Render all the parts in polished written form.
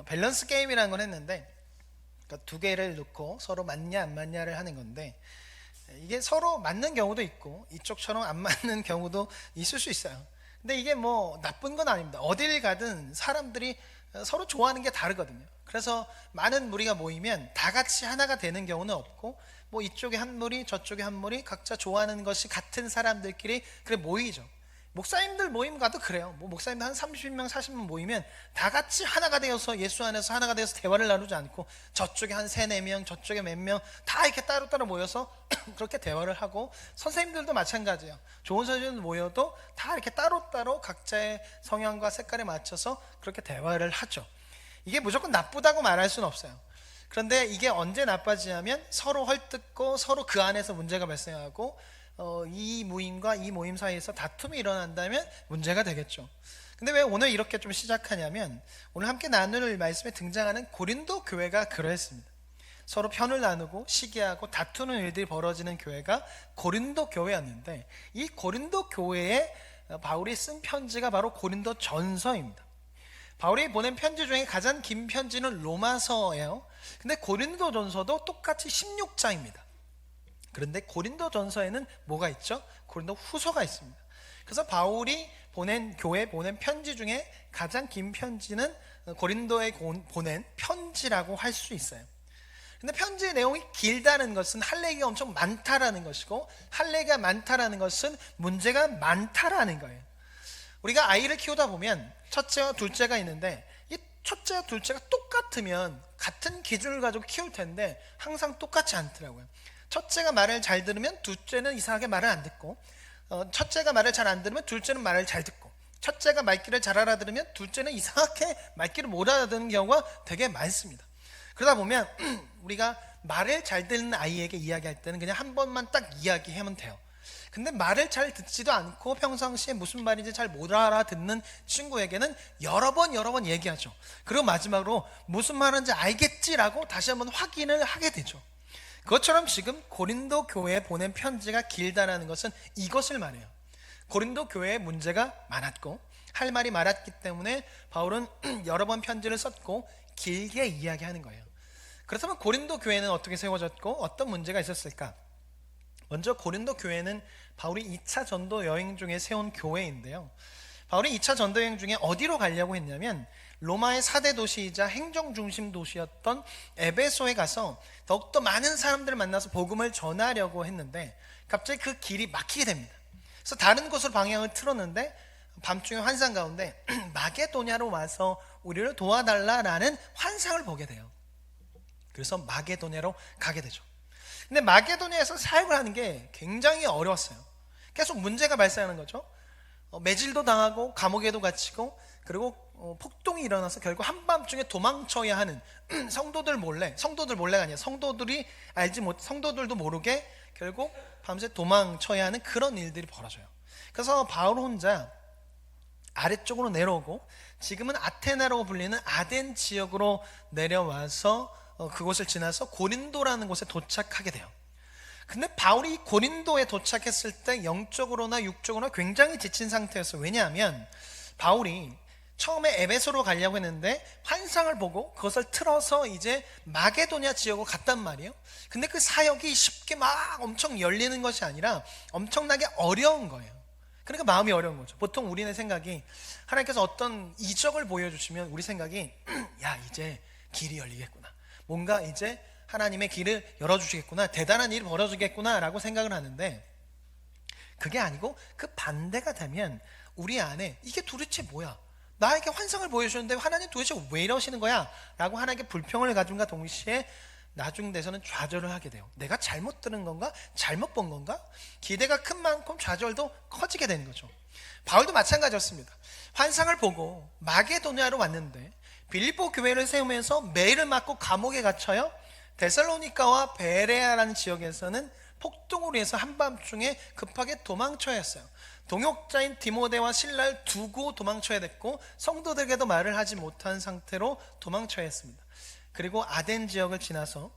밸런스 게임이라는 걸 했는데, 그러니까 두 개를 놓고 서로 맞냐 안 맞냐를 하는 건데, 이게 서로 맞는 경우도 있고 이쪽처럼 안 맞는 경우도 있을 수 있어요. 근데 이게 뭐 나쁜 건 아닙니다. 어딜 가든 사람들이 서로 좋아하는 게 다르거든요. 그래서 많은 무리가 모이면 다 같이 하나가 되는 경우는 없고, 뭐 이쪽에 한 무리 저쪽에 한 무리 각자 좋아하는 것이 같은 사람들끼리 그래 모이죠. 목사님들 모임 가도 그래요. 뭐 목사님들 한 30명 40명 모이면 다 같이 하나가 되어서 예수 안에서 하나가 되어서 대화를 나누지 않고, 저쪽에 한 3, 4명 저쪽에 몇 명 다 이렇게 따로따로 모여서 그렇게 대화를 하고, 선생님들도 마찬가지예요. 좋은 선생님들 모여도 다 이렇게 따로따로 각자의 성향과 색깔에 맞춰서 그렇게 대화를 하죠. 이게 무조건 나쁘다고 말할 수는 없어요. 그런데 이게 언제 나빠지냐면 서로 헐뜯고 서로 그 안에서 문제가 발생하고, 이 모임과 이 모임 사이에서 다툼이 일어난다면 문제가 되겠죠. 근데 왜 오늘 이렇게 좀 시작하냐면, 오늘 함께 나눌 말씀에 등장하는 고린도 교회가 그러했습니다. 서로 편을 나누고 시기하고 다투는 일들이 벌어지는 교회가 고린도 교회였는데, 이 고린도 교회에 바울이 쓴 편지가 바로 고린도 전서입니다. 바울이 보낸 편지 중에 가장 긴 편지는 로마서예요. 근데 고린도 전서도 똑같이 16장입니다. 그런데 고린도 전서에는 뭐가 있죠? 고린도 후서가 있습니다. 그래서 바울이 보낸 교회에 보낸 편지 중에 가장 긴 편지는 고린도에 보낸 편지라고 할 수 있어요. 근데 편지의 내용이 길다는 것은 할 얘기가 엄청 많다라는 것이고, 할 얘기가 많다라는 것은 문제가 많다라는 거예요. 우리가 아이를 키우다 보면 첫째와 둘째가 있는데, 이 첫째와 둘째가 똑같으면 같은 기준을 가지고 키울 텐데 항상 똑같지 않더라고요. 첫째가 말을 잘 들으면 둘째는 이상하게 말을 안 듣고, 첫째가 말을 잘 안 들으면 둘째는 말을 잘 듣고, 첫째가 말귀를 잘 알아들으면 둘째는 이상하게 말귀를 못 알아듣는 경우가 되게 많습니다. 그러다 보면 우리가 말을 잘 듣는 아이에게 이야기할 때는 그냥 한 번만 딱 이야기하면 돼요. 근데 말을 잘 듣지도 않고 평상시에 무슨 말인지 잘 못 알아듣는 친구에게는 여러 번 얘기하죠. 그리고 마지막으로 무슨 말인지 알겠지라고 다시 한번 확인을 하게 되죠. 그것처럼 지금 고린도 교회에 보낸 편지가 길다라는 것은 이것을 말해요. 고린도 교회에 문제가 많았고 할 말이 많았기 때문에 바울은 여러 번 편지를 썼고 길게 이야기하는 거예요. 그렇다면 고린도 교회는 어떻게 세워졌고 어떤 문제가 있었을까? 먼저 고린도 교회는 바울이 2차 전도 여행 중에 세운 교회인데요, 바울이 2차 전도 여행 중에 어디로 가려고 했냐면 로마의 4대 도시이자 행정 중심 도시였던 에베소에 가서 더욱더 많은 사람들을 만나서 복음을 전하려고 했는데, 갑자기 그 길이 막히게 됩니다. 그래서 다른 곳으로 방향을 틀었는데 밤중에 환상 가운데 마게도냐로 와서 우리를 도와달라라는 환상을 보게 돼요. 그래서 마게도냐로 가게 되죠. 근데 마게도냐에서 사역을 하는 게 굉장히 어려웠어요. 계속 문제가 발생하는 거죠. 매질도 당하고 감옥에도 갇히고, 그리고 폭동이 일어나서 결국 한밤중에 도망쳐야 하는 성도들도 몰래가 아니라 성도들도 모르게 결국 밤새 도망쳐야 하는 그런 일들이 벌어져요. 그래서 바울 혼자 아래쪽으로 내려오고, 지금은 아테네라고 불리는 아덴 지역으로 내려와서 그곳을 지나서 고린도라는 곳에 도착하게 돼요. 근데 바울이 고린도에 도착했을 때 영적으로나 육적으로나 굉장히 지친 상태였어요. 왜냐하면 바울이 처음에 에베소로 가려고 했는데 환상을 보고 그것을 틀어서 이제 마게도냐 지역으로 갔단 말이에요. 근데 그 사역이 쉽게 막 엄청 열리는 것이 아니라 엄청나게 어려운 거예요. 그러니까 마음이 어려운 거죠. 보통 우리의 생각이, 하나님께서 어떤 이적을 보여주시면 우리 생각이 야, 이제 길이 열리겠구나, 뭔가 이제 하나님의 길을 열어주시겠구나, 대단한 일이 벌어지겠구나 라고 생각을 하는데, 그게 아니고 그 반대가 되면 우리 안에 이게 도대체 뭐야, 나에게 환상을 보여주는데 하나님 도대체 왜 이러시는 거야 라고 하나님께 불평을 가짐과 동시에 나중 돼서는 좌절을 하게 돼요. 내가 잘못 들은 건가? 잘못 본 건가? 기대가 큰 만큼 좌절도 커지게 되는 거죠. 바울도 마찬가지였습니다. 환상을 보고 마게도냐로 왔는데 빌립보 교회를 세우면서 매일을 맞고 감옥에 갇혀요. 데살로니가와 베레아라는 지역에서는 폭동으로 해서 한밤중에 급하게 도망쳐야 했어요. 동역자인 디모데와 실라를 두고 도망쳐야 됐고, 성도들에게도 말을 하지 못한 상태로 도망쳐야 했습니다. 그리고 아덴 지역을 지나서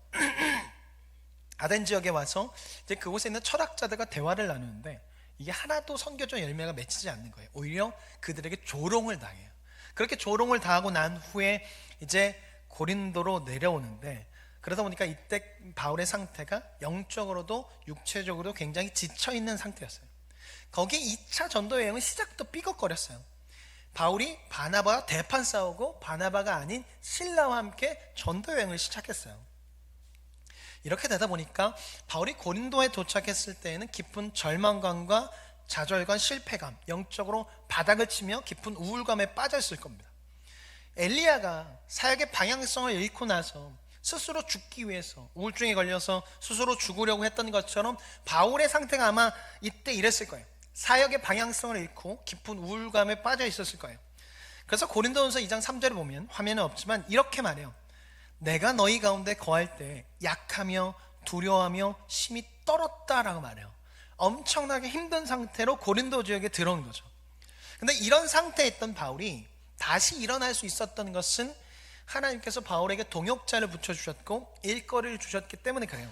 아덴 지역에 와서 이제 그곳에 있는 철학자들과 대화를 나누는데, 이게 하나도 선교적 열매가 맺히지 않는 거예요. 오히려 그들에게 조롱을 당해요. 그렇게 조롱을 당하고 난 후에 이제 고린도로 내려오는데, 그러다 보니까 이때 바울의 상태가 영적으로도 육체적으로도 굉장히 지쳐있는 상태였어요. 거기에 2차 전도 여행은 시작부터 삐걱거렸어요. 바울이 바나바와 대판 싸우고 바나바가 아닌 실라와 함께 전도 여행을 시작했어요. 이렇게 되다 보니까 바울이 고린도에 도착했을 때에는 깊은 절망감과 좌절감, 실패감, 영적으로 바닥을 치며 깊은 우울감에 빠져 있을 겁니다. 엘리야가 사역의 방향성을 잃고 나서 스스로 죽기 위해서 우울증에 걸려서 스스로 죽으려고 했던 것처럼 바울의 상태가 아마 이때 이랬을 거예요. 사역의 방향성을 잃고 깊은 우울감에 빠져 있었을 거예요. 그래서 고린도전서 2장 3절을 보면, 화면은 없지만 이렇게 말해요. 내가 너희 가운데 거할 때 약하며 두려워하며 심히 떨었다라고 말해요. 엄청나게 힘든 상태로 고린도 지역에 들어온 거죠. 근데 이런 상태에 있던 바울이 다시 일어날 수 있었던 것은 하나님께서 바울에게 동역자를 붙여주셨고 일거리를 주셨기 때문에 그래요.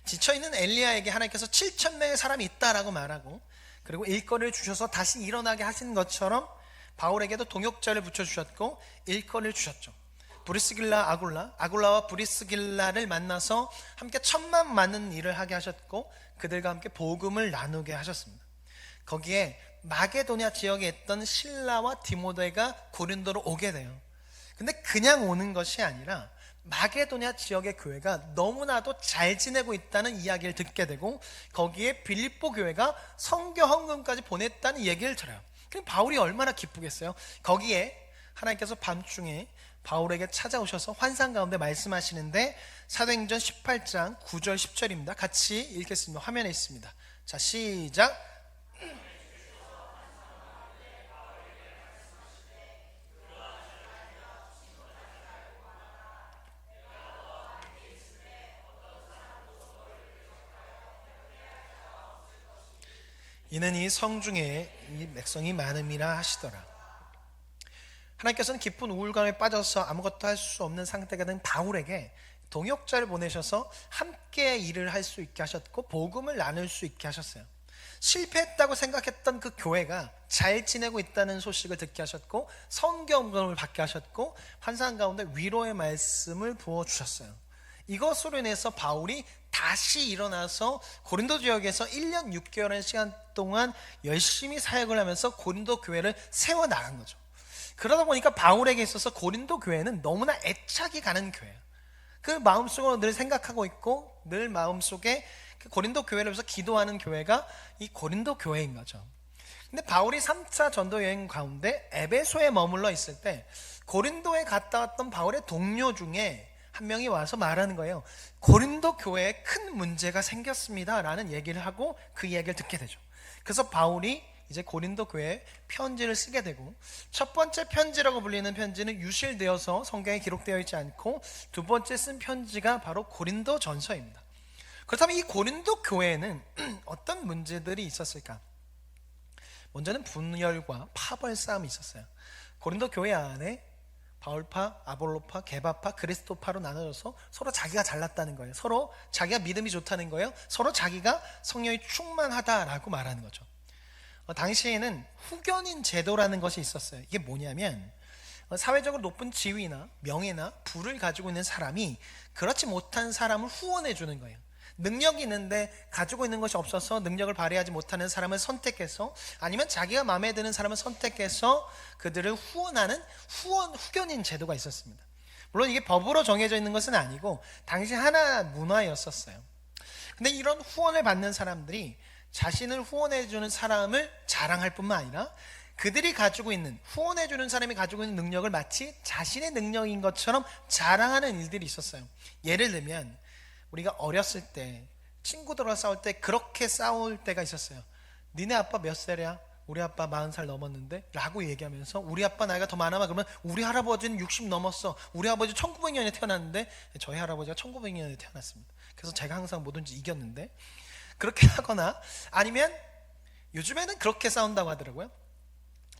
지쳐있는 엘리야에게 하나님께서 7,000명의 사람이 있다라고 말하고, 그리고 일거리를 주셔서 다시 일어나게 하신 것처럼 바울에게도 동역자를 붙여주셨고 일거리를 주셨죠. 브리스길라, 아굴라와 브리스길라를 만나서 함께 천만 많은 일을 하게 하셨고 그들과 함께 복음을 나누게 하셨습니다. 거기에 마게도냐 지역에 있던 실라와 디모데가 고린도로 오게 돼요. 근데 그냥 오는 것이 아니라 마게도냐 지역의 교회가 너무나도 잘 지내고 있다는 이야기를 듣게 되고, 거기에 빌립보 교회가 선교 헌금까지 보냈다는 얘기를 들어요. 그럼 바울이 얼마나 기쁘겠어요. 거기에 하나님께서 밤중에 바울에게 찾아오셔서 환상 가운데 말씀하시는데, 사도행전 18장 9절 10절입니다. 같이 읽겠습니다. 화면에 있습니다. 자, 시작. 이는 이 성중에 이 백성이 많음이라 하시더라. 하나님께서는 깊은 우울감에 빠져서 아무것도 할 수 없는 상태가 된 바울에게 동역자를 보내셔서 함께 일을 할 수 있게 하셨고 복음을 나눌 수 있게 하셨어요. 실패했다고 생각했던 그 교회가 잘 지내고 있다는 소식을 듣게 하셨고 성경을 받게 하셨고 환상 가운데 위로의 말씀을 부어주셨어요. 이것으로 인해서 바울이 다시 일어나서 고린도 지역에서 1년 6개월의 시간 동안 열심히 사역을 하면서 고린도 교회를 세워나간 거죠. 그러다 보니까 바울에게 있어서 고린도 교회는 너무나 애착이 가는 교회예요. 그 마음속으로 늘 생각하고 있고 늘 마음속에 그 고린도 교회를 위해서 기도하는 교회가 이 고린도 교회인 거죠. 근데 바울이 3차 전도 여행 가운데 에베소에 머물러 있을 때 고린도에 갔다 왔던 바울의 동료 중에 한 명이 와서 말하는 거예요. 고린도 교회에 큰 문제가 생겼습니다 라는 얘기를 하고 그 이야기를 듣게 되죠. 그래서 바울이 이제 고린도 교회에 편지를 쓰게 되고, 첫 번째 편지라고 불리는 편지는 유실되어서 성경에 기록되어 있지 않고 두 번째 쓴 편지가 바로 고린도 전서입니다. 그렇다면 이 고린도 교회에는 어떤 문제들이 있었을까? 먼저는 분열과 파벌 싸움이 있었어요. 고린도 교회 안에 바울파, 아볼로파, 게바파, 그리스도파로 나눠져서 서로 자기가 잘났다는 거예요. 서로 자기가 믿음이 좋다는 거예요. 서로 자기가 성령이 충만하다라고 말하는 거죠. 당시에는 후견인 제도라는 것이 있었어요. 이게 뭐냐면 사회적으로 높은 지위나 명예나 부를 가지고 있는 사람이 그렇지 못한 사람을 후원해 주는 거예요. 능력이 있는데 가지고 있는 것이 없어서 능력을 발휘하지 못하는 사람을 선택해서, 아니면 자기가 마음에 드는 사람을 선택해서 그들을 후원하는 후견인 제도가 있었습니다. 물론 이게 법으로 정해져 있는 것은 아니고 당시 하나 문화였었어요. 근데 이런 후원을 받는 사람들이 자신을 후원해주는 사람을 자랑할 뿐만 아니라 그들이 가지고 있는, 후원해주는 사람이 가지고 있는 능력을 마치 자신의 능력인 것처럼 자랑하는 일들이 있었어요. 예를 들면 우리가 어렸을 때 친구들과 싸울 때 그렇게 싸울 때가 있었어요. 니네 아빠 몇 살이야? 우리 아빠 40살 넘었는데? 라고 얘기하면서 우리 아빠 나이가 더 많아. 그러면 우리 할아버지는 60 넘었어. 우리 아버지 1900년에 태어났는데 저희 할아버지가 1900년에 태어났습니다. 그래서 제가 항상 뭐든지 이겼는데, 그렇게 하거나, 아니면 요즘에는 그렇게 싸운다고 하더라고요.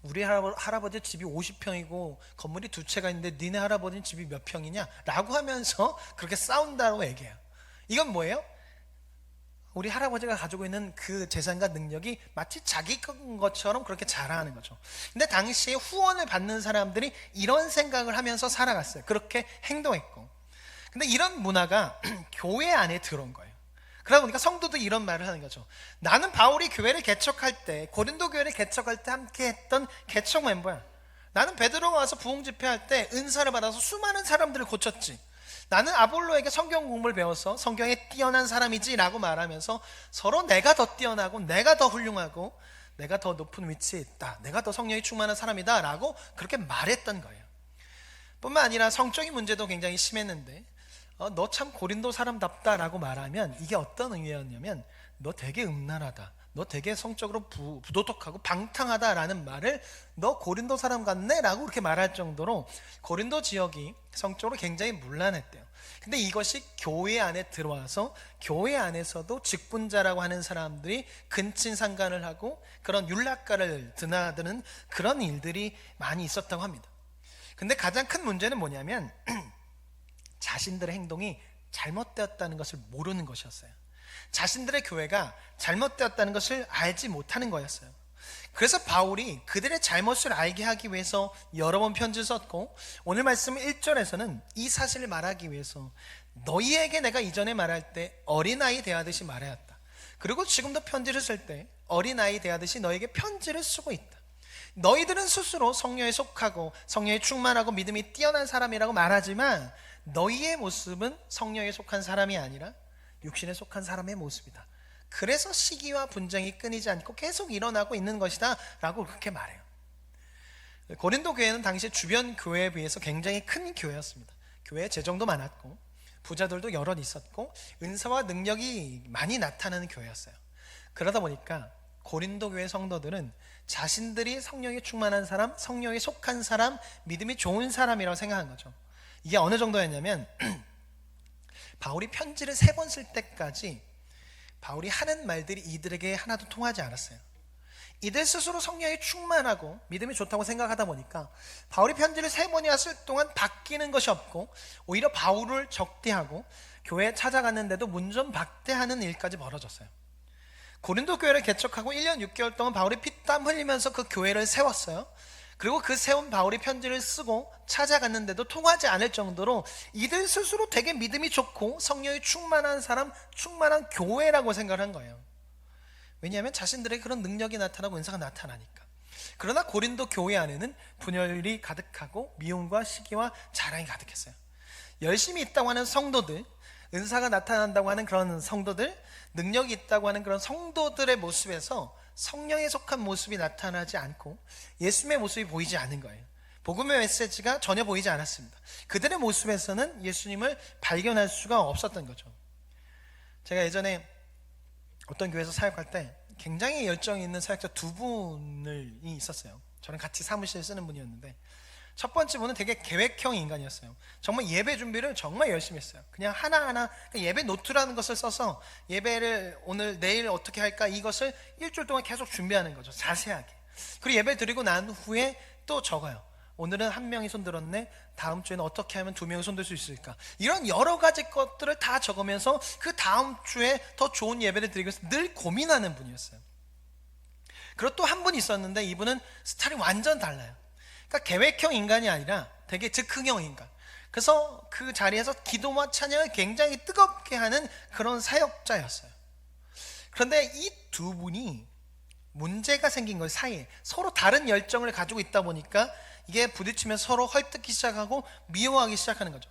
우리 할아버지 집이 50평이고 건물이 2채가 있는데 니네 할아버지는 집이 몇 평이냐? 라고 하면서 그렇게 싸운다고 얘기해요. 이건 뭐예요? 우리 할아버지가 가지고 있는 그 재산과 능력이 마치 자기 것처럼 그렇게 자라하는 거죠. 근데 당시에 후원을 받는 사람들이 이런 생각을 하면서 살아갔어요. 그렇게 행동했고. 근데 이런 문화가 교회 안에 들어온 거예요. 그러다 보니까 성도도 이런 말을 하는 거죠. 나는 바울이 교회를 개척할 때, 고린도 교회를 개척할 때 함께 했던 개척 멤버야. 나는 베드로가 와서 부흥 집회할 때 은사를 받아서 수많은 사람들을 고쳤지. 나는 아볼로에게 성경 공부를 배워서 성경에 뛰어난 사람이지 라고 말하면서 서로 내가 더 뛰어나고 내가 더 훌륭하고 내가 더 높은 위치에 있다, 내가 더 성령이 충만한 사람이다 라고 그렇게 말했던 거예요. 뿐만 아니라 성적인 문제도 굉장히 심했는데 너 참 고린도 사람답다 라고 말하면 이게 어떤 의미였냐면 너 되게 음란하다, 너 되게 성적으로 부도덕하고 방탕하다 라는 말을 너 고린도 사람 같네 라고 그렇게 말할 정도로 고린도 지역이 성적으로 굉장히 문란했대요. 근데 이것이 교회 안에 들어와서 교회 안에서도 직분자라고 하는 사람들이 근친상간을 하고 그런 율락가를 드나드는 그런 일들이 많이 있었다고 합니다. 근데 가장 큰 문제는 뭐냐면 자신들의 행동이 잘못되었다는 것을 모르는 것이었어요. 자신들의 교회가 잘못되었다는 것을 알지 못하는 거였어요. 그래서 바울이 그들의 잘못을 알게 하기 위해서 여러 번 편지를 썼고, 오늘 말씀 1절에서는 이 사실을 말하기 위해서 너희에게 내가 이전에 말할 때 어린아이 대하듯이 말하였다. 그리고 지금도 편지를 쓸 때 어린아이 대하듯이 너에게 편지를 쓰고 있다. 너희들은 스스로 성령에 속하고 성령에 충만하고 믿음이 뛰어난 사람이라고 말하지만 너희의 모습은 성령에 속한 사람이 아니라 육신에 속한 사람의 모습이다. 그래서 시기와 분쟁이 끊이지 않고 계속 일어나고 있는 것이다 라고 그렇게 말해요. 고린도 교회는 당시 주변 교회에 비해서 굉장히 큰 교회였습니다. 교회에 재정도 많았고 부자들도 여럿 있었고 은사와 능력이 많이 나타나는 교회였어요. 그러다 보니까 고린도 교회 성도들은 자신들이 성령에 충만한 사람, 성령에 속한 사람, 믿음이 좋은 사람이라고 생각한 거죠. 이게 어느 정도였냐면 바울이 편지를 3번 쓸 때까지 바울이 하는 말들이 이들에게 하나도 통하지 않았어요. 이들 스스로 성령이 충만하고 믿음이 좋다고 생각하다 보니까 바울이 편지를 3번이나 쓸 동안 바뀌는 것이 없고 오히려 바울을 적대하고 교회에 찾아갔는데도 문전박대하는 일까지 벌어졌어요. 고린도 교회를 개척하고 1년 6개월 동안 바울이 피땀 흘리면서 그 교회를 세웠어요. 그리고 그 세운 바울이 편지를 쓰고 찾아갔는데도 통하지 않을 정도로 이들 스스로 되게 믿음이 좋고 성령이 충만한 사람, 충만한 교회라고 생각을 한 거예요. 왜냐하면 자신들에게 그런 능력이 나타나고 은사가 나타나니까. 그러나 고린도 교회 안에는 분열이 가득하고 미움과 시기와 자랑이 가득했어요. 열심히 있다고 하는 성도들, 은사가 나타난다고 하는 그런 성도들, 능력이 있다고 하는 그런 성도들의 모습에서 성령에 속한 모습이 나타나지 않고 예수님의 모습이 보이지 않은 거예요. 복음의 메시지가 전혀 보이지 않았습니다. 그들의 모습에서는 예수님을 발견할 수가 없었던 거죠. 제가 예전에 어떤 교회에서 사역할 때 굉장히 열정이 있는 사역자 2분이 있었어요. 저랑 같이 사무실 쓰는 분이었는데 첫 번째 분은 되게 계획형 인간이었어요. 정말 예배 준비를 정말 열심히 했어요. 그냥 하나하나 예배 노트라는 것을 써서 예배를 오늘 내일 어떻게 할까 이것을 일주일 동안 계속 준비하는 거죠. 자세하게. 그리고 예배 드리고 난 후에 또 적어요. 오늘은 1명이 손들었네, 다음 주에는 어떻게 하면 2명이 손들 수 있을까, 이런 여러 가지 것들을 다 적으면서 그 다음 주에 더 좋은 예배를 드리기 위해서 늘 고민하는 분이었어요. 그리고 또 한 분 있었는데 이분은 스타일이 완전 달라요. 그러니까 계획형 인간이 아니라 되게 즉흥형 인간. 그래서 그 자리에서 기도와 찬양을 굉장히 뜨겁게 하는 그런 사역자였어요. 그런데 이 2분이 문제가 생긴 거예요. 사이에 서로 다른 열정을 가지고 있다 보니까 이게 부딪히면 서로 헐뜯기 시작하고 미워하기 시작하는 거죠.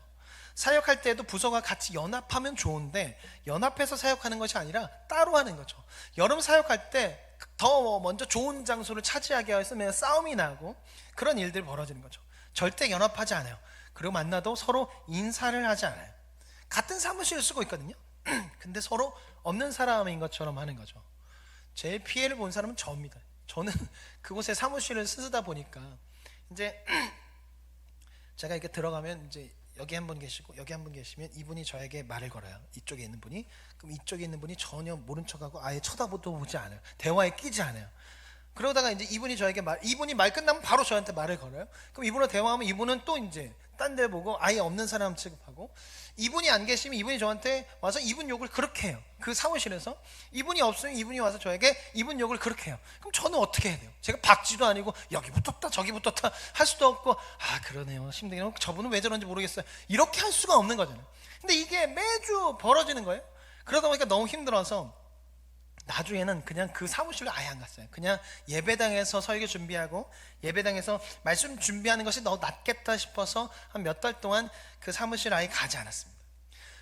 사역할 때에도 부서가 같이 연합하면 좋은데 연합해서 사역하는 것이 아니라 따로 하는 거죠. 여름 사역할 때 더 먼저 좋은 장소를 차지하게 해서 싸움이 나고 그런 일들이 벌어지는 거죠. 절대 연합하지 않아요. 그리고 만나도 서로 인사를 하지 않아요. 같은 사무실을 쓰고 있거든요. 근데 서로 없는 사람인 것처럼 하는 거죠. 제일 피해를 본 사람은 저입니다. 저는 그곳에 사무실을 쓰다 보니까 이제 제가 이렇게 들어가면 이제 여기 한 분 계시고 여기 한 분 계시면 이분이 저에게 말을 걸어요. 이쪽에 있는 분이. 그럼 이쪽에 있는 분이 전혀 모른 척하고 아예 쳐다보도 보지 않아요. 대화에 끼지 않아요. 그러다가 이제 이분이 저에게 이분이 말 끝나면 바로 저한테 말을 걸어요. 그럼 이분과 대화하면 이분은 또 이제 딴 데 보고 아예 없는 사람 취급하고, 이분이 안 계시면 이분이 저한테 와서 이분 욕을 그렇게 해요. 그 사무실에서 이분이 없으면 이분이 와서 저에게 이분 욕을 그렇게 해요. 그럼 저는 어떻게 해야 돼요? 제가 박쥐도 아니고 여기 붙었다 저기 붙었다 할 수도 없고, 아 그러네요, 힘들네요, 저분은 왜 저런지 모르겠어요, 이렇게 할 수가 없는 거잖아요. 근데 이게 매주 벌어지는 거예요. 그러다 보니까 너무 힘들어서 나중에는 그냥 그 사무실로 아예 안 갔어요. 그냥 예배당에서 설교 준비하고 예배당에서 말씀 준비하는 것이 더 낫겠다 싶어서 한 몇 달 동안 그 사무실 아예 가지 않았습니다.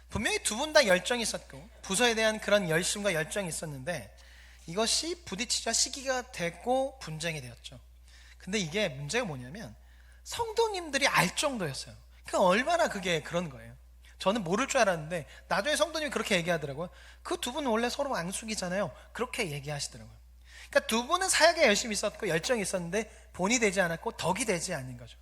분명히 두 분 다 열정이 있었고 부서에 대한 그런 열심과 열정이 있었는데, 이것이 부딪히자 시기가 되고 분쟁이 되었죠. 근데 이게 문제가 뭐냐면 성도님들이 알 정도였어요. 그 얼마나 그게 그런 거예요. 저는 모를 줄 알았는데 나중에 성도님이 그렇게 얘기하더라고요. 그 두 분은 원래 서로 앙숙이잖아요. 그렇게 얘기하시더라고요. 그러니까 두 분은 사역에 열심히 있었고 열정이 있었는데 본이 되지 않았고 덕이 되지 않는 거죠.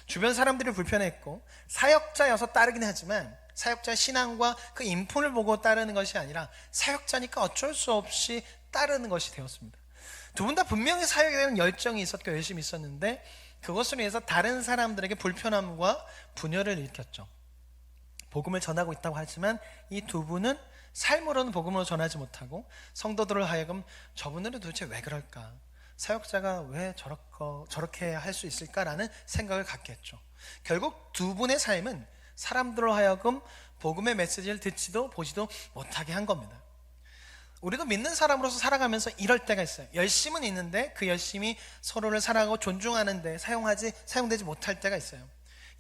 주변 사람들이 불편했고, 사역자여서 따르긴 하지만 사역자의 신앙과 그 인품을 보고 따르는 것이 아니라 사역자니까 어쩔 수 없이 따르는 것이 되었습니다. 두 분 다 분명히 사역에 대한 열정이 있었고 열심히 있었는데 그것으로 인해서 다른 사람들에게 불편함과 분열을 일으켰죠. 복음을 전하고 있다고 하지만 이 두 분은 삶으로는 복음을 전하지 못하고 성도들을 하여금 저분들은 도대체 왜 그럴까, 사역자가 왜 저렇게 할 수 있을까라는 생각을 갖게 했죠. 결국 두 분의 삶은 사람들로 하여금 복음의 메시지를 듣지도 보지도 못하게 한 겁니다. 우리도 믿는 사람으로서 살아가면서 이럴 때가 있어요. 열심은 있는데 그 열심이 서로를 사랑하고 존중하는데 사용되지 못할 때가 있어요.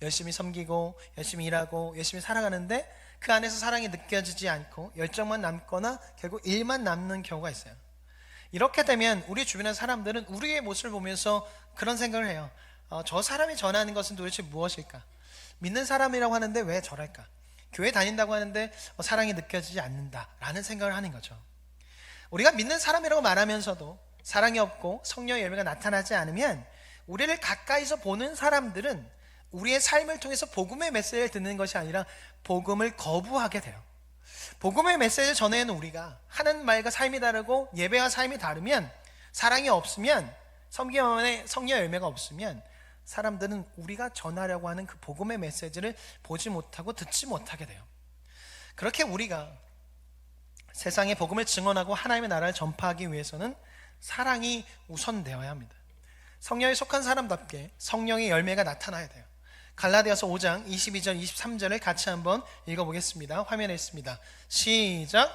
열심히 섬기고 열심히 일하고 열심히 살아가는데 그 안에서 사랑이 느껴지지 않고 열정만 남거나 결국 일만 남는 경우가 있어요. 이렇게 되면 우리 주변의 사람들은 우리의 모습을 보면서 그런 생각을 해요. 저 사람이 전하는 것은 도대체 무엇일까? 믿는 사람이라고 하는데 왜 저럴까? 교회 다닌다고 하는데 사랑이 느껴지지 않는다라는 생각을 하는 거죠. 우리가 믿는 사람이라고 말하면서도 사랑이 없고 성령의 열매가 나타나지 않으면 우리를 가까이서 보는 사람들은 우리의 삶을 통해서 복음의 메시지를 듣는 것이 아니라 복음을 거부하게 돼요. 복음의 메시지를 전해는 우리가 하는 말과 삶이 다르고 예배와 삶이 다르면, 사랑이 없으면, 성령의 열매가 없으면 사람들은 우리가 전하려고 하는 그 복음의 메시지를 보지 못하고 듣지 못하게 돼요. 그렇게 우리가 세상에 복음을 증언하고 하나님의 나라를 전파하기 위해서는 사랑이 우선되어야 합니다. 성령에 속한 사람답게 성령의 열매가 나타나야 돼요. 갈라디아서 5장 22절 23절을 같이 한번 읽어보겠습니다. 화면에 있습니다. 시작.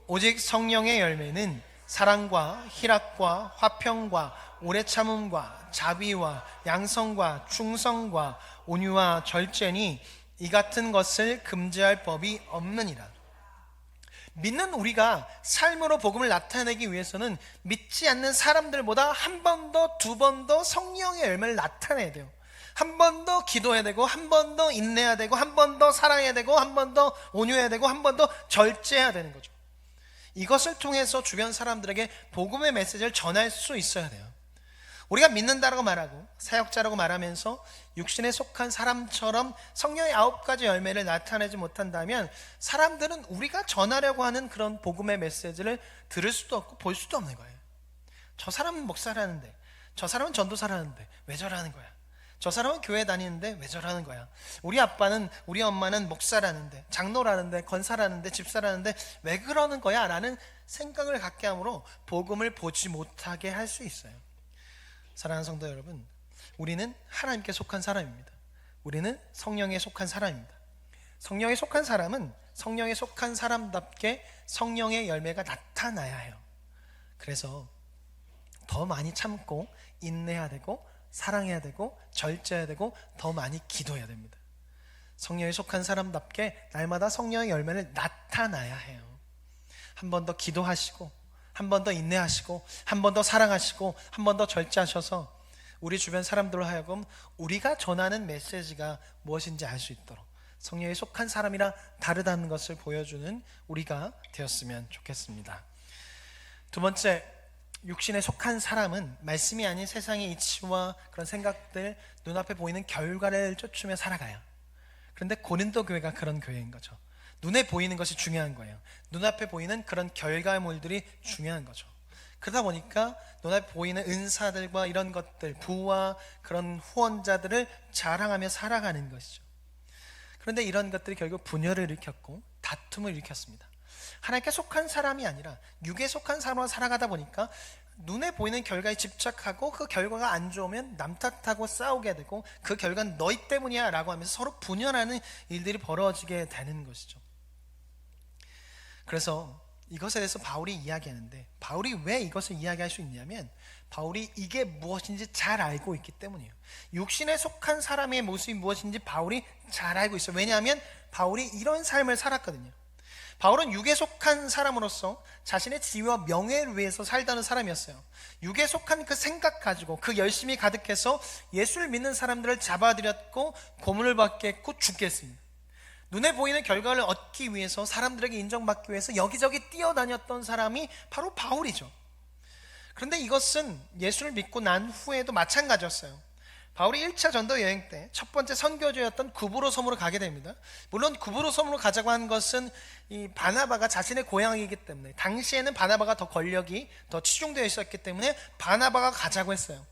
오직 성령의 열매는 사랑과 희락과 화평과 오래 참음과 자비와 양성과 충성과 온유와 절제니 이 같은 것을 금지할 법이 없느니라. 믿는 우리가 삶으로 복음을 나타내기 위해서는 믿지 않는 사람들보다 한 번 더, 두 번 더 성령의 열매를 나타내야 돼요. 한 번 더 기도해야 되고, 한 번 더 인내해야 되고, 한 번 더 사랑해야 되고, 한 번 더 온유해야 되고, 한 번 더 절제해야 되는 거죠. 이것을 통해서 주변 사람들에게 복음의 메시지를 전할 수 있어야 돼요. 우리가 믿는다라고 말하고 사역자라고 말하면서 육신에 속한 사람처럼 성령의 9가지 열매를 나타내지 못한다면 사람들은 우리가 전하려고 하는 그런 복음의 메시지를 들을 수도 없고 볼 수도 없는 거예요. 저 사람은 목사라는데, 저 사람은 전도사라는데 왜 저러는 거야? 저 사람은 교회 다니는데 왜 저러는 거야? 우리 아빠는, 우리 엄마는 목사라는데, 장로라는데, 권사라는데, 집사라는데 왜 그러는 거야? 라는 생각을 갖게 함으로 복음을 보지 못하게 할 수 있어요. 사랑하는 성도 여러분, 우리는 하나님께 속한 사람입니다. 우리는 성령에 속한 사람입니다. 성령에 속한 사람은 성령에 속한 사람답게 성령의 열매가 나타나야 해요. 그래서 더 많이 참고 인내해야 되고, 사랑해야 되고, 절제해야 되고, 더 많이 기도해야 됩니다. 성령에 속한 사람답게 날마다 성령의 열매를 나타나야 해요. 한 번 더 기도하시고, 한 번 더 인내하시고, 한 번 더 사랑하시고, 한 번 더 절제하셔서 우리 주변 사람들로 하여금 우리가 전하는 메시지가 무엇인지 알 수 있도록 성령에 속한 사람이라 다르다는 것을 보여주는 우리가 되었으면 좋겠습니다. 두 번째, 육신에 속한 사람은 말씀이 아닌 세상의 이치와 그런 생각들, 눈앞에 보이는 결과를 쫓으며 살아가요. 그런데 고린도 교회가 그런 교회인 거죠. 눈에 보이는 것이 중요한 거예요. 눈앞에 보이는 그런 결과물들이 중요한 거죠. 그러다 보니까 눈에 보이는 은사들과 이런 것들, 부와 그런 후원자들을 자랑하며 살아가는 것이죠. 그런데 이런 것들이 결국 분열을 일으켰고 다툼을 일으켰습니다. 하나님께 속한 사람이 아니라 육에 속한 사람으로 살아가다 보니까 눈에 보이는 결과에 집착하고 그 결과가 안 좋으면 남 탓하고 싸우게 되고 그 결과는 너희 때문이야 라고 하면서 서로 분열하는 일들이 벌어지게 되는 것이죠. 그래서 이것에 대해서 바울이 이야기하는데, 바울이 왜 이것을 이야기할 수 있냐면 바울이 이게 무엇인지 잘 알고 있기 때문이에요. 육신에 속한 사람의 모습이 무엇인지 바울이 잘 알고 있어요. 왜냐하면 바울이 이런 삶을 살았거든요. 바울은 육에 속한 사람으로서 자신의 지위와 명예를 위해서 살다는 사람이었어요. 육에 속한 그 생각 가지고 그 열심이 가득해서 예수를 믿는 사람들을 잡아들였고 고문을 받게 했고 죽게 했습니다. 눈에 보이는 결과를 얻기 위해서, 사람들에게 인정받기 위해서 여기저기 뛰어다녔던 사람이 바로 바울이죠. 그런데 이것은 예수를 믿고 난 후에도 마찬가지였어요. 바울이 1차 전도 여행 때 첫 번째 선교지였던 구브로 섬으로 가게 됩니다. 물론 구브로 섬으로 가자고 한 것은 이 바나바가 자신의 고향이기 때문에, 당시에는 바나바가 더 권력이 더 치중되어 있었기 때문에 바나바가 가자고 했어요.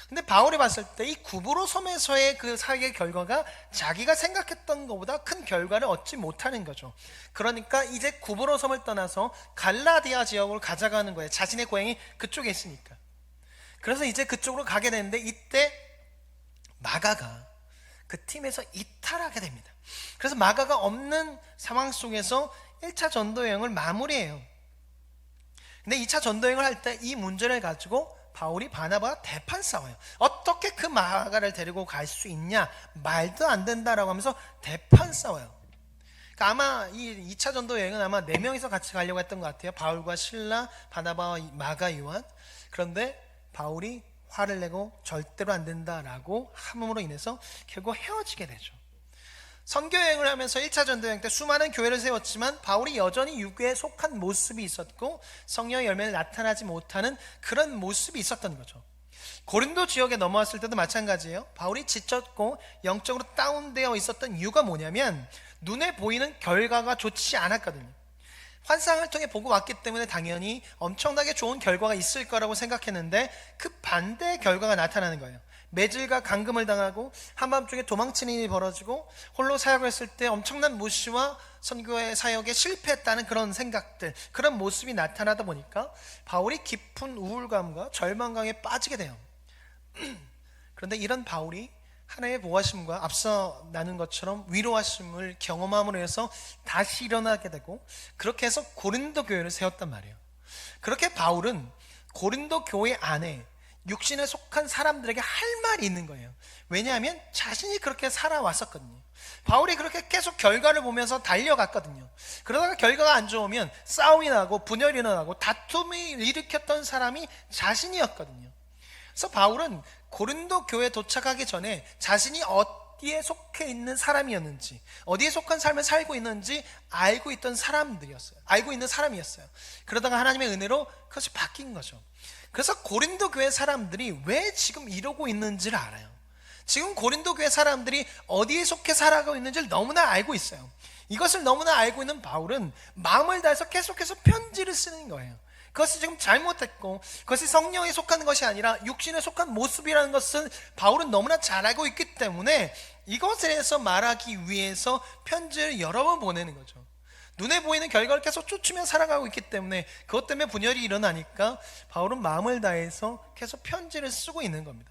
근데 바울이 봤을 때 이 구브로 섬에서의 그 사역의 결과가 자기가 생각했던 것보다 큰 결과를 얻지 못하는 거죠. 그러니까 이제 구브로 섬을 떠나서 갈라디아 지역으로 가자고 하는 거예요. 자신의 고향이 그쪽에 있으니까. 그래서 이제 그쪽으로 가게 되는데 이때 마가가 그 팀에서 이탈하게 됩니다. 그래서 마가가 없는 상황 속에서 1차 전도여행을 마무리해요. 근데 2차 전도여행을 할 때 이 문제를 가지고 바울이 바나바와 대판 싸워요. 어떻게 그 마가를 데리고 갈 수 있냐, 말도 안 된다라고 하면서 대판 싸워요. 그러니까 아마 이 2차 전도 여행은 아마 4명이서 같이 가려고 했던 것 같아요. 바울과 실라, 바나바와 마가, 요한. 그런데 바울이 화를 내고 절대로 안 된다라고 함으로 인해서 결국 헤어지게 되죠. 선교여행을 하면서 1차 전도여행 때 수많은 교회를 세웠지만 바울이 여전히 육에 속한 모습이 있었고 성령의 열매를 나타나지 못하는 그런 모습이 있었던 거죠. 고린도 지역에 넘어왔을 때도 마찬가지예요. 바울이 지쳤고 영적으로 다운되어 있었던 이유가 뭐냐면 눈에 보이는 결과가 좋지 않았거든요. 환상을 통해 보고 왔기 때문에 당연히 엄청나게 좋은 결과가 있을 거라고 생각했는데 그 반대의 결과가 나타나는 거예요. 매질과 감금을 당하고 한밤중에 도망치는 일이 벌어지고 홀로 사역을 했을 때 엄청난 무시와 선교의 사역에 실패했다는 그런 생각들, 그런 모습이 나타나다 보니까 바울이 깊은 우울감과 절망감에 빠지게 돼요. 그런데 이런 바울이 하나님의 보호하심과 앞서 나눈 것처럼 위로하심을 경험함으로 해서 다시 일어나게 되고 그렇게 해서 고린도 교회를 세웠단 말이에요. 그렇게 바울은 고린도 교회 안에 육신에 속한 사람들에게 할 말이 있는 거예요. 왜냐하면 자신이 그렇게 살아왔었거든요. 바울이 그렇게 계속 결과를 보면서 달려갔거든요. 그러다가 결과가 안 좋으면 싸움이 나고 분열이 일어나고 다툼이 일으켰던 사람이 자신이었거든요. 그래서 바울은 고린도 교회에 도착하기 전에 자신이 어디에 속해 있는 사람이었는지, 어디에 속한 삶을 살고 있는지 알고 있던 사람들이었어요. 알고 있는 사람이었어요. 그러다가 하나님의 은혜로 그것이 바뀐 거죠. 그래서 고린도 교회 사람들이 왜 지금 이러고 있는지를 알아요. 지금 고린도 교회 사람들이 어디에 속해 살아가고 있는지를 너무나 알고 있어요. 이것을 너무나 알고 있는 바울은 마음을 다해서 계속해서 편지를 쓰는 거예요. 그것이 지금 잘못했고 그것이 성령에 속하는 것이 아니라 육신에 속한 모습이라는 것을 바울은 너무나 잘 알고 있기 때문에 이것에 대해서 말하기 위해서 편지를 여러 번 보내는 거죠. 눈에 보이는 결과를 계속 쫓으며 살아가고 있기 때문에 그것 때문에 분열이 일어나니까 바울은 마음을 다해서 계속 편지를 쓰고 있는 겁니다.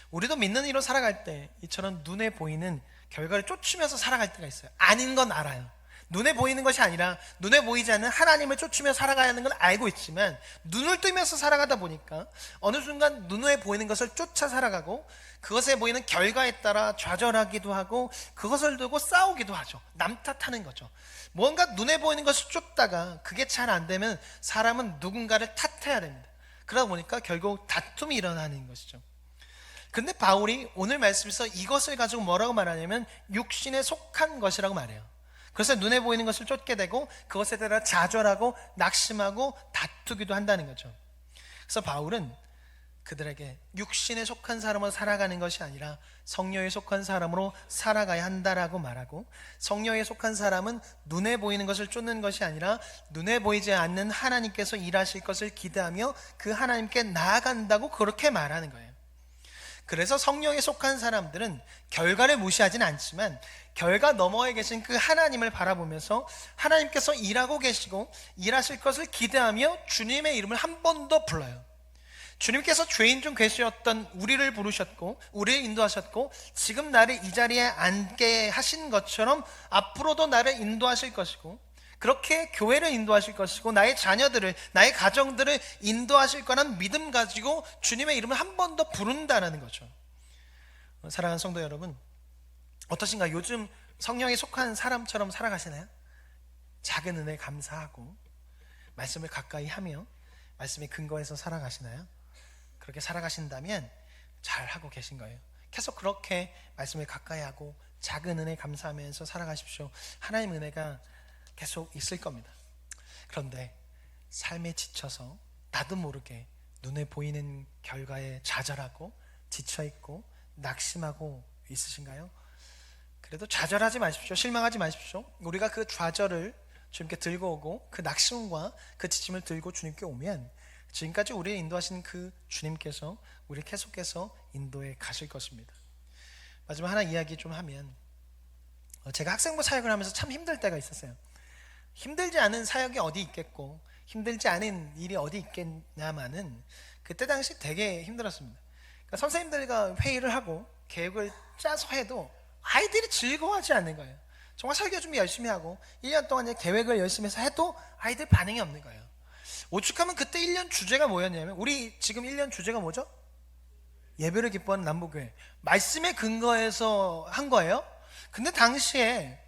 우리도 믿는 이로 살아갈 때 이처럼 눈에 보이는 결과를 쫓으면서 살아갈 때가 있어요. 아닌 건 알아요. 눈에 보이는 것이 아니라 눈에 보이지 않는 하나님을 쫓으며 살아가야 하는 건 알고 있지만 눈을 뜨면서 살아가다 보니까 어느 순간 눈에 보이는 것을 쫓아 살아가고 그것에 보이는 결과에 따라 좌절하기도 하고 그것을 두고 싸우기도 하죠. 남 탓하는 거죠. 뭔가 눈에 보이는 것을 쫓다가 그게 잘 안 되면 사람은 누군가를 탓해야 됩니다. 그러다 보니까 결국 다툼이 일어나는 것이죠. 근데 바울이 오늘 말씀에서 이것을 가지고 뭐라고 말하냐면 육신에 속한 것이라고 말해요. 그래서 눈에 보이는 것을 쫓게 되고 그것에 따라 좌절하고 낙심하고 다투기도 한다는 거죠. 그래서 바울은 그들에게 육신에 속한 사람으로 살아가는 것이 아니라 성령에 속한 사람으로 살아가야 한다라고 말하고, 성령에 속한 사람은 눈에 보이는 것을 쫓는 것이 아니라 눈에 보이지 않는 하나님께서 일하실 것을 기대하며 그 하나님께 나아간다고 그렇게 말하는 거예요. 그래서 성령에 속한 사람들은 결과를 무시하지는 않지만 결과 너머에 계신 그 하나님을 바라보면서 하나님께서 일하고 계시고 일하실 것을 기대하며 주님의 이름을 한 번 더 불러요. 주님께서 죄인 중 괴수였던 우리를 부르셨고 우리를 인도하셨고 지금 나를 이 자리에 앉게 하신 것처럼 앞으로도 나를 인도하실 것이고, 그렇게 교회를 인도하실 것이고 나의 자녀들을, 나의 가정들을 인도하실 거란 믿음 가지고 주님의 이름을 한 번 더 부른다는 거죠. 사랑하는 성도 여러분, 어떠신가? 요즘 성령에 속한 사람처럼 살아가시나요? 작은 은혜 감사하고 말씀을 가까이 하며 말씀의 근거에서 살아가시나요? 그렇게 살아가신다면 잘하고 계신 거예요. 계속 그렇게 말씀을 가까이 하고 작은 은혜 감사하면서 살아가십시오. 하나님의 은혜가 계속 있을 겁니다. 그런데 삶에 지쳐서 나도 모르게 눈에 보이는 결과에 좌절하고 지쳐있고 낙심하고 있으신가요? 그래도 좌절하지 마십시오. 실망하지 마십시오. 우리가 그 좌절을 주님께 들고 오고 그 낙심과 그 지침을 들고 주님께 오면 지금까지 우리를 인도하신 그 주님께서 우리를 계속해서 인도해 가실 것입니다. 마지막 하나 이야기 좀 하면, 제가 학생부 사역을 하면서 참 힘들 때가 있었어요. 힘들지 않은 사역이 어디 있겠고 힘들지 않은 일이 어디 있겠냐마는 그때 당시 되게 힘들었습니다. 그러니까 선생님들과 회의를 하고 계획을 짜서 해도 아이들이 즐거워하지 않는 거예요. 정말 설교 준비 열심히 하고 1년 동안 계획을 열심히 해서 해도 아이들 반응이 없는 거예요. 오죽하면 그때 1년 주제가 뭐였냐면, 우리 지금 1년 주제가 뭐죠? 예배를 기뻐하는 남북교회. 말씀에 근거해서 한 거예요. 근데 당시에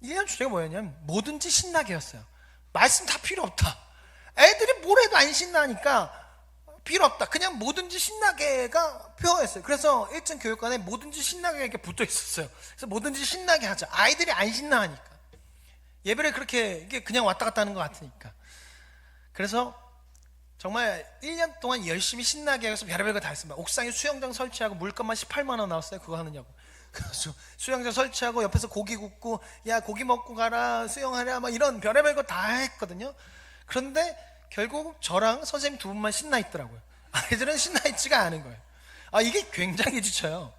1년 주제가 뭐였냐면 뭐든지 신나게였어요. 말씀 다 필요 없다. 애들이 뭘 해도 안 신나니까 필요 없다. 그냥 뭐든지 신나게가 표어였어요. 그래서 1층 교육관에 뭐든지 신나게 이렇게 붙어 있었어요. 그래서 뭐든지 신나게 하자. 아이들이 안 신나하니까. 예배를 그렇게 이게 그냥 왔다 갔다 하는 것 같으니까. 그래서 정말 1년 동안 열심히 신나게 해서 별의별 거 다 했습니다. 옥상에 수영장 설치하고 물값만 18만 원 나왔어요. 그거 하느냐고. 그래서 수영장 설치하고 옆에서 고기 굽고, 야 고기 먹고 가라, 수영하라, 막 이런 별의별 거 다 했거든요. 그런데 결국 저랑 선생님 두 분만 신나 있더라고요. 아이들은 신나 있지가 않은 거예요. 이게 굉장히 지쳐요.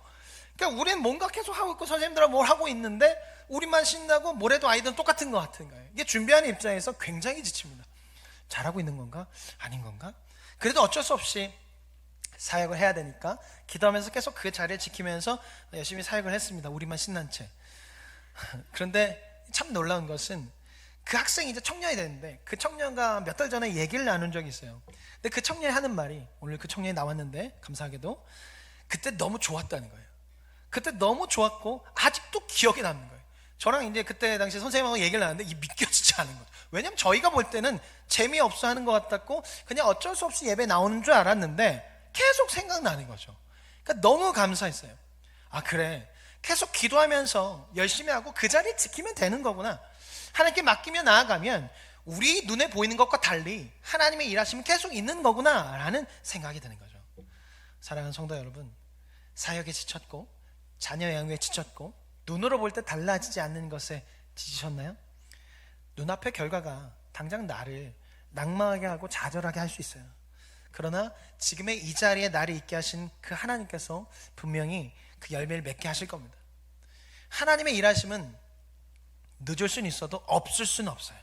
그러니까 우리는 뭔가 계속 하고 있고 선생님들은 뭘 하고 있는데 우리만 신나고 뭘 해도 아이들은 똑같은 것 같은 거예요. 이게 준비하는 입장에서 굉장히 지칩니다. 잘하고 있는 건가? 아닌 건가? 그래도 어쩔 수 없이 사역을 해야 되니까 기도하면서 계속 그 자리를 지키면서 열심히 사역을 했습니다. 우리만 신난 채. 그런데 참 놀라운 것은 그 학생이 이제 청년이 됐는데 그 청년과 몇 달 전에 얘기를 나눈 적이 있어요. 근데 그 청년이 하는 말이, 오늘 그 청년이 나왔는데 감사하게도 그때 너무 좋았다는 거예요. 그때 너무 좋았고 아직도 기억에 남는 거예요. 저랑 이제 그때 당시 선생님하고 얘기를 나눴는데 이게 믿겨지지 않은 거죠. 왜냐면 저희가 볼 때는 재미없어 하는 것 같았고 그냥 어쩔 수 없이 예배 나오는 줄 알았는데 계속 생각나는 거죠. 그러니까 너무 감사했어요. 그래, 계속 기도하면서 열심히 하고 그 자리에 지키면 되는 거구나. 하나님께 맡기며 나아가면 우리 눈에 보이는 것과 달리 하나님의 일하심은 계속 있는 거구나 라는 생각이 드는 거죠. 사랑하는 성도 여러분, 사역에 지쳤고 자녀 양육에 지쳤고 눈으로 볼 때 달라지지 않는 것에 지치셨나요? 눈앞의 결과가 당장 나를 낙망하게 하고 좌절하게 할 수 있어요. 그러나 지금의 이 자리에 나를 있게 하신 그 하나님께서 분명히 그 열매를 맺게 하실 겁니다. 하나님의 일하심은 늦을 수는 있어도 없을 수는 없어요.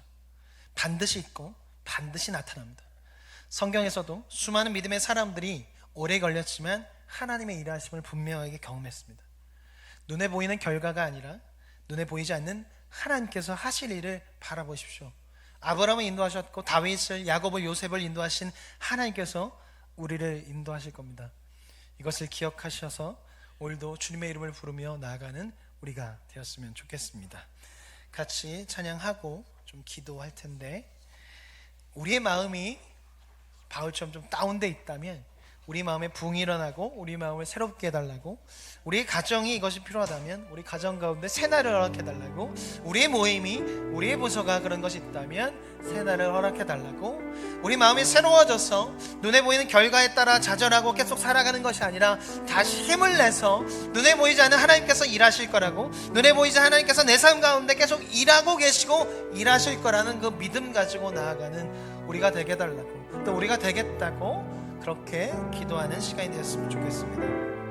반드시 있고 반드시 나타납니다. 성경에서도 수많은 믿음의 사람들이 오래 걸렸지만 하나님의 일하심을 분명하게 경험했습니다. 눈에 보이는 결과가 아니라 눈에 보이지 않는 하나님께서 하실 일을 바라보십시오. 아브라함을 인도하셨고 다윗을, 야곱을, 요셉을 인도하신 하나님께서 우리를 인도하실 겁니다. 이것을 기억하셔서 오늘도 주님의 이름을 부르며 나아가는 우리가 되었으면 좋겠습니다. 같이 찬양하고 좀 기도할 텐데, 우리의 마음이 바울처럼 좀 다운돼 있다면 우리 마음에 부흥이 일어나고 우리 마음을 새롭게 해달라고, 우리의 가정이 이것이 필요하다면 우리 가정 가운데 새날을 허락해달라고, 우리의 모임이, 우리의 부서가 그런 것이 있다면 새날을 허락해달라고, 우리 마음이 새로워져서 눈에 보이는 결과에 따라 좌절하고 계속 살아가는 것이 아니라 다시 힘을 내서 눈에 보이지 않는 하나님께서 일하실 거라고, 눈에 보이지 않는 하나님께서 내 삶 가운데 계속 일하고 계시고 일하실 거라는 그 믿음 가지고 나아가는 우리가 되게 해달라고, 또 우리가 되겠다고 그렇게 기도하는 시간이 되었으면 좋겠습니다.